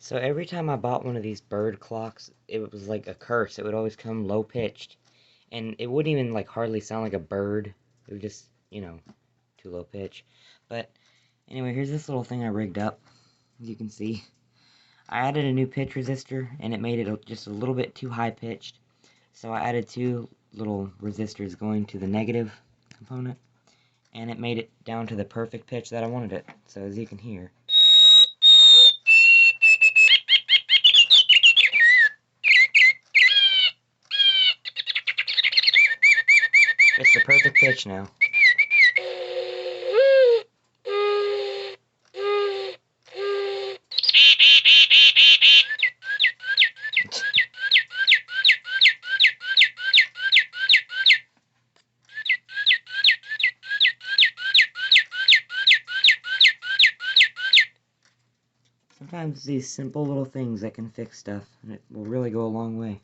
So every time I bought one of these bird clocks, it was like a curse. It would always come low pitched, and it wouldn't even like hardly sound like a bird. It would just, too low pitch. But anyway, here's this little thing I rigged up. As you can see, I added a new pitch resistor, and it made it just a little bit too high pitched. So I added two little resistors going to the negative component, and it made it down to the perfect pitch that I wanted it. So as you can hear. It's the perfect pitch now. Sometimes these simple little things that can fix stuff, and it will really go a long way.